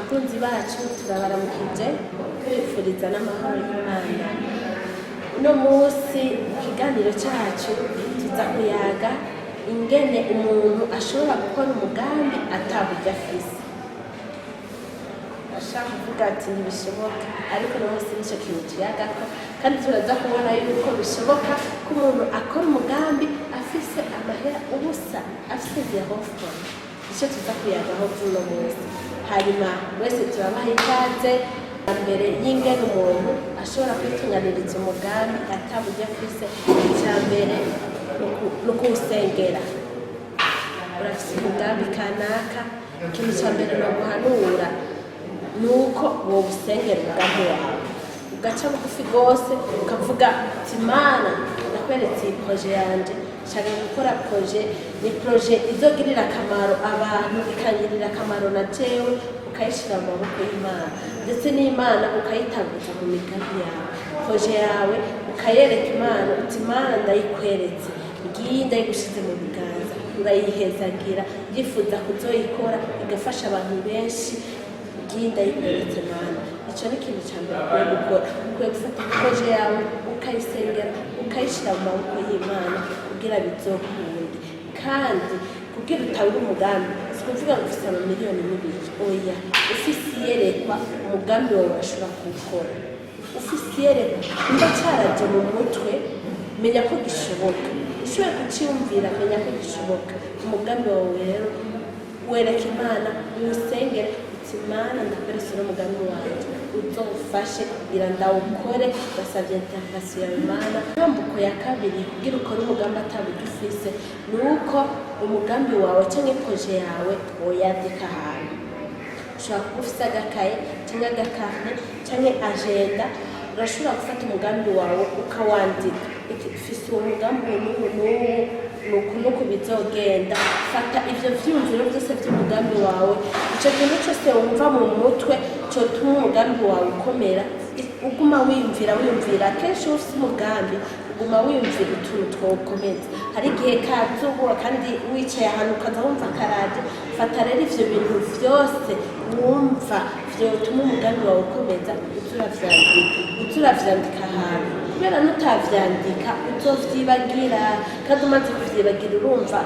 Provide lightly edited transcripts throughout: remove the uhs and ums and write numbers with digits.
bakunzi bacu turabaramukije twifuriza n'amahoro y'Imana. Uno munsi ikiganiro cyacu tuza kuyaga ingene umuntu ashobora gukora umugambi ataburyo afise. Ashaka kuvuga ati ntibishoboka, ariko no munsi nicyo kintu tuyagako, kandi turaza kubona yuko bishoboka ko umuntu akora umugambi afise amahera ubusa, afise zero francs. Icyo tuza kuyagaho uno munsi. Hanyuma wese turabaha ikaze mbere y'ingene umuntu ashobora kwitunganiriza umugambi ataburyo afise. Icya mbere no kuwusengera. Urafise umugambi kanaka, ikintu cya mbere no guhanura nuko wowusengera umugambi wawe, ugaca bugufi rwose ukavuga ati Mana nakweretse iyi projet yanje, nshaka gukora projet, ni projet izogirira akamaro abantu, ikangirira akamaro na jewe, ukayishira mu maboko y'Imana, ndetse n'Imana ukayitanguza mu migambi yawe. Projet yawe ukayereka Imana uti Mana ndayikweretse, ngiyi ndayigushize mu biganza, urayihezagira, yifuza kuzoyikora igafasha abantu benshi, ngiyi ndayikweretse Mana. Icyo ni ikintu cya mbere ukwiye gukora. Ukwiye gufata projet yawe ukayisengera, ukayishyira mu maboko y'Imana kugira bizokunde. Kandi kugira utabe umugambi si kuvuga ngo ufite amamiliyoni n'ibiki, oya, ufise iyerekwa umugambi wawe urashobora kuwukora. Ufise iyerekwa nimba cyaraje mu mutwe, menya ko gishoboka. Ushoboye kucyumvira, menya ko gishoboka. Umugambi wawe rero wereka Imana, uwusengere uti Mana ndakweretse uno mugambi wanjye, uzofashe kugira ndawukore, basavye intervention yawe Mana. Intambuko ya kabiri kugira ukore umugambi ataburyo ufise nuko umugambi wawe canke projet yawe woyandika ahantu. Ushobora kuba ufise agakaye canke agakarne canke agenda, urashobora gufata umugambi wawe ukawandika ufise uwo mugambi nuku bizogenda. Fata ivyo vyumviro vyose vy'umugambi wawe, ico kintu cose wumva mu mutwe cotuma umugambi wawe ukomera, uguma wiyumvira. Kenshi ufise umugambi uguma wiyumvira utuntu twokomeza. Hari igihe kazubura kandi wicaye ahantu ukaza wumva karaje. Fata rero ivyo bintu vyose wumva vyotuma umugambi wawe ukomeza, uzuravyandika ahantu, kubera nutavyandika uzovyibagira, kandi umaze kuvyibagira urumva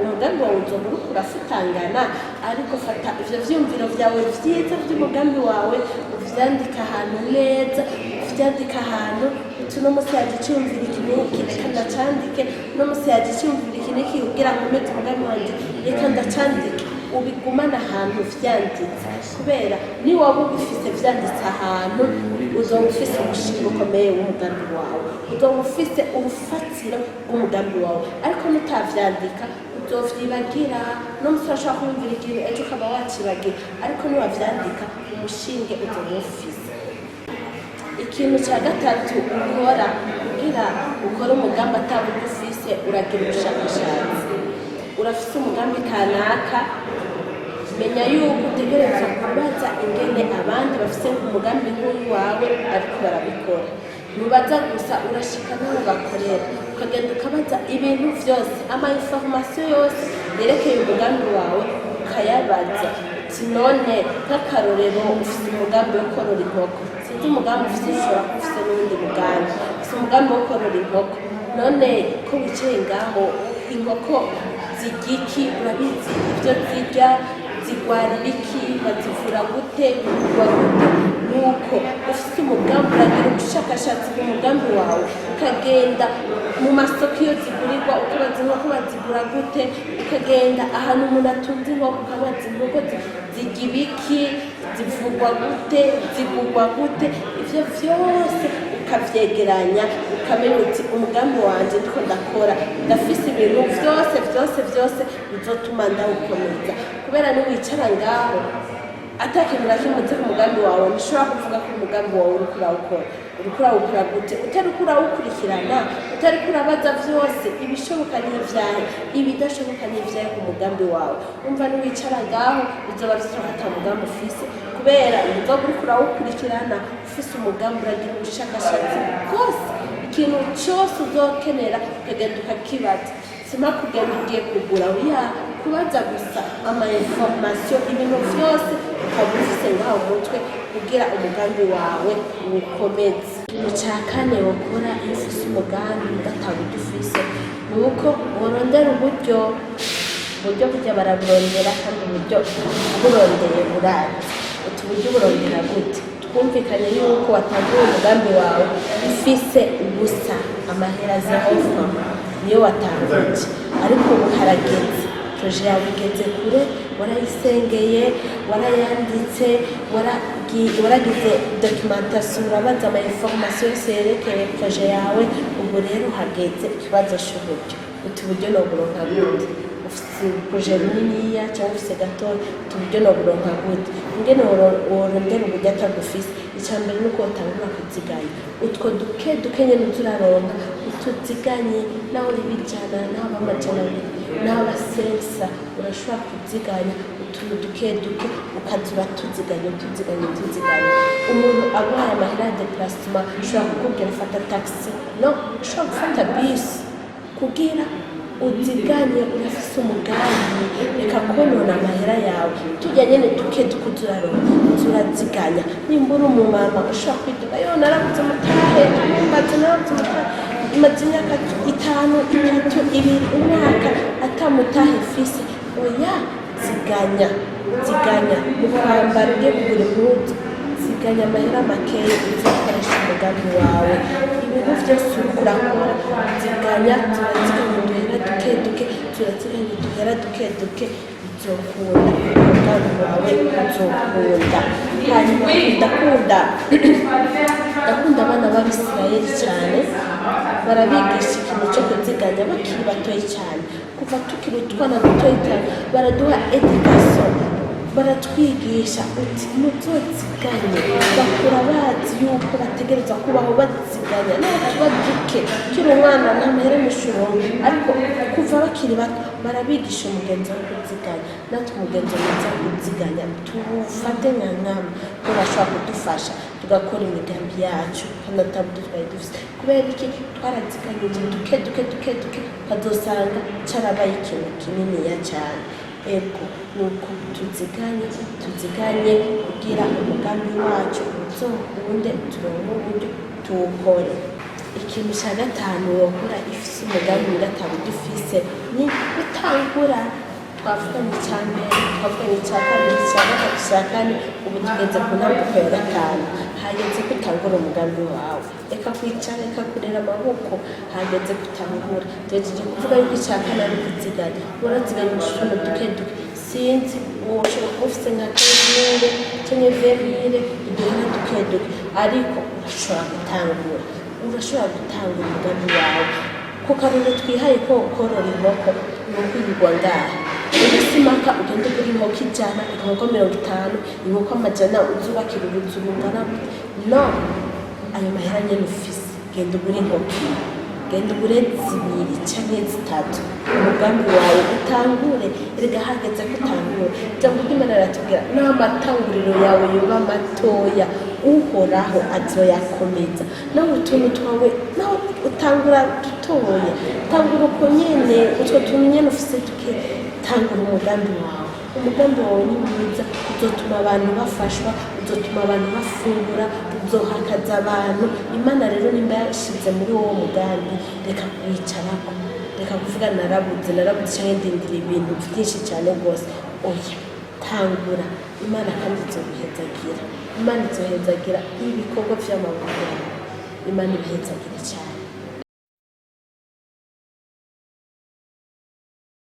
umugambi wawe uzoba uriko urafutangana. Ariko fata ivyo vyumviro vyawe vyiza vy'umugambi wawe uvyandika ahantu neza, uvyandika ahantu uti uno musi yaje iciyumviro iki n'iki, reka ndacandike. Uno musi yaje iciyumviro iki n'iki kugira nkomeze umugambi wanje, reka ndacandike. Ubigumana ahantu vyanditse, kubera ni waba ubifise vyanditse ahantu uzoba ufise umushinga ukomeye w'umugambi wawe, uzoba ufise urufatiro rw'umugambi wawe. Ariko nutavyandika uzovyibagira, no musi urashobora kwiyumvira ikintu ejo ukaba wacibagira, ariko niwavyandika umushinge uzoba ufise. Ikintu cya gatatu ukora kugira ukore umugambi ataburyo ufise, uragira ubushakashatsi. Urafise umugambi kanaka, menya yuko utegereza kubaza ingene abandi bafise umugambi nk'uyu wawe ariko barabikora. Nubaza gusa, urashika n'aho bakorera ukagenda ukabaza ibintu vyose, information yose yerekeye umugambi wawe ukayabaza. None nk'akarorero ufise umugambi wo korora inkoko, sinzi umugambi ufise, ushobora kuba ufise n'uwundi mugambi. Ufise umugambi wo korora inkoko, none ko wicaye ngaho, inkoko zirya iki? Urabizi ibyo zirya, zigwarira iki, bazivura gute, bigwa gute? Nuko ufise umugambi uragira ubushakashatsi mu mugambi wawe, ukagenda mu masoko iyo zigurirwa ukabaza inkoko bazigura gute, ukagenda ahantu umuntu atunze inkoko ukabaza inkoko zirya ibiki, zivugwa gute, zigurwa gute. Ivyo vyose ukavyegeranya, ukamenya uti umugambi wanje ndiko ndakora ndafise ibintu vyose bizotuma ndawukomeza. Kubera niwicara ngaho atakintu na kimwe uzi ku mugambi wawe, ntushobora kuvuga ko umugambi wawe uriko urawukora. Uriko urawukora gute? Utariko urawukurikirana, utariko urabaza vyose, ibishoboka n'ivyahe, ibidashoboka n'ivyahe ku mugambi wawe. Umva niwicara ngaho bizoba vyitwa ata mugambi ufise, kubera uzoba uriko urawukurikirana ufise umugambi, uragira ubushakashatsi bwose. Ikintu cyose uzokenera ukagenda ukakibaza. Sima kugenda ugiye kugura, oya, kubaza gusa ama information ibintu byose ukaba ufise ngaho mutwe kugira umugambi wawe ukomeze. Ikintu cya kane wokora iyo ufise umugambi ataburyo ufise nuko urondera uburyo burya baraburondera kandi uburyo burondeye burazi. Uburyo burondera gute? Twumvikanye yuko watanguye umugambi wawe ufise ubusa amahera z'aho niyo watanguje, ariko ubu harageze projet yawe igeze kure, warayisengeye, warayanditse, waragize documentation, urabaza ama information yose yerekeye projet yawe. Ubu rero hageze ikibazo cy'uburyo. Uburyo no buronka gute? Ufite projet niniya cyangwa ufite gatoya, uburyo no buronka gute? Ingene worondera uburyo atagufise. Icyambere nuko utangura kuziganya utwo duke nyene turaronka, utuziganye naho ribijana naho amajana abiri naho abasensa, urashobora kuziganya utuntu duke ukazura tuziganye. Umuntu aguhaye amahera ya déplacement ushobora kukubwira fata taxi, no, ushobora gufata bisi kugira uziganye. Urafise umugambi, reka konona amahera yawe. Tujya nyene duke turaronka, turaziganya. Nimba uri umumama ushobora kwiduka, yo narabuze umutahe, imaze imyaka 5, 3, 2, umwaka atamutahe mfise. Oya, ziganya mu kwambara ugiye kugura impuzu, ziganya amahera makeya uzakoresha umugambi wawe. Ibintu byose urakora ziganya, duhera duke uzokunda umugambi wawe, uzokunda. Hanyuma ndakunda abana b'Abisirayeli cyane, barabigisha ikintu cyo kuziganya bakiri batoyi cyane, kuva tukiri utwana dutoyi cyane baraduha education, baratwigisha uti muzoziganye. Bakura bazi yuko bategereza kubaho baziganya, naho tuba duke kiri umwana nta mahera y'umushoro, ariko kuva bakiri bato barabigisha umugenzo wo kuziganya. Natwe umugenzo mwiza wo kuziganya tuwufate nka nkama, ko bashobora kudufasha tugakora imigambi yacu kandi ataburyo twari dufise. Kubera iki? Twaraziganyije duke ukazosanga cyarabaye ikintu kininiya cyane. Ego nuko tuziganye kugira umugambi wacu uzokunde, turonke uburyo tuwukore. Ikintu cya gatanu wokora ifise umugambi ataburyo ufise ni gutangura. Twavuganye icya mbere, twavuganye icya kabiri, icya gatatu, icya kane, ubu tugeze ku ntambwe ya gatanu. Hageze gutangura umugambi wawe, reka kwicara, reka kurera amaboko, hageze gutangura. Tugejeje kuvuga yuko icya kane ari kuziganya. Uraziganya utuntu duke sinzi ushobora kuba ufite nka kezire cyangwa verire, uduhera duke, ariko urashobora gutangura umugambi wawe. Ku karere twihaye ko korora inkoko ni ukwigwa ngaha. Ugasimaka ugenda ugura inkoko 100, inkoko 50, inkoko 100, uzubakira uruzu rungana. No, ayo mahera nyene ufise, genda ugura inkoko, genda ugure 2 canke 3, umugambi wawe utangure. Erega hageze gutangura, cyangwa Imana aratubwira n'amatanguriro yawe yoba matoya, Uhoraho azoyakomeza. Naho utuntu twawe naho utangura dutoya, tangura uko nyene, utwo tuntu nyene ufise duke, tangura umugambi wawe. Umugambi wawe ni mwiza, uzotuma abantu bafashwa, uzotuma abantu bafungura, uzohakaza abantu. Imana rero nimba yashize muri wowe mugambi, reka kuyicarako, reka kuvuga narabuze cyangwa ndindira ibintu byinshi cyane rwose. Oya, tangura. Imana kandi izobihezagira, Imana izohezagira ibikorwa by'amaboko yawe. Imana ibihezagira cyane.